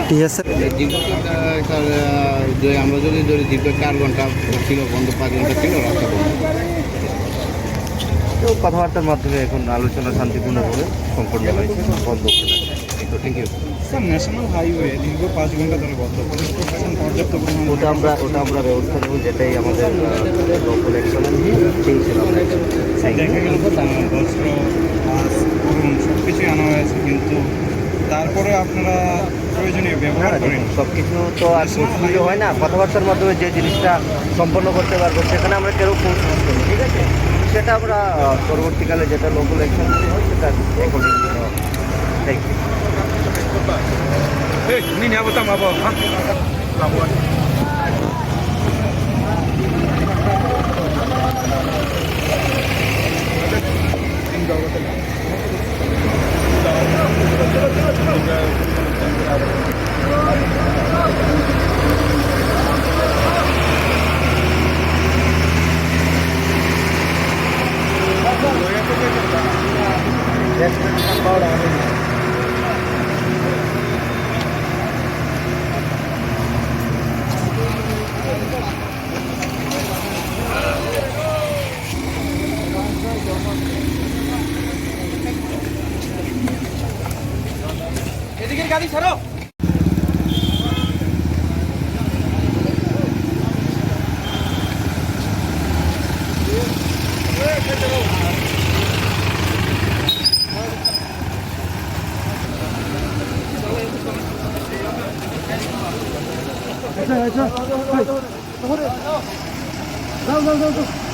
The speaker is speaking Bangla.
ঠিক আছে। আমরা যদি ধরি দীর্ঘ 4 ঘন্টা ছিল বন্ধ, 5 ঘন্টা ছিল রাস্তা বন্ধ। তো কথাবার্তার মাধ্যমে এখন আলোচনা শান্তিপূর্ণভাবে সম্পন্ন হয়েছে, বন্ধ তো thank you. Sir national highway দীর্ঘ 5 ঘন্টা ধরে বন্ধ, পুলিশ প্রশাসন পর্যাপ্ত পরিমাণ ওটা আমরা ব্যবস্থা নেব, যেটাই আমাদের লোকাল অ্যাকশন সেই হিসেবে আমরা action নেব। দেখা গেল বস্ত্র মাছ করুন সব কিছুই আনা হয়েছে, কিন্তু তারপরে আপনারা প্রয়োজনীয় ব্যবহার করেন। সব কিছু তো আর সুযোগ হয় না, কথাবার্তার মাধ্যমে যে জিনিসটা সম্পন্ন করতে পারবো সেখানে আমরা কেউ পৌঁছাতে পারি, ঠিক আছে। সেটা আমরা পরবর্তীকালে যেটা লোকাল অ্যাকশন হয় সেটা অ্যাকর্ডিংলি নেওয়া। Thank you. Ini ni apa tak apa? Ha? Labuan. এদিকের গাড়ি ছাড়ো। আচ্ছা আচ্ছা, যাও যাও যাও।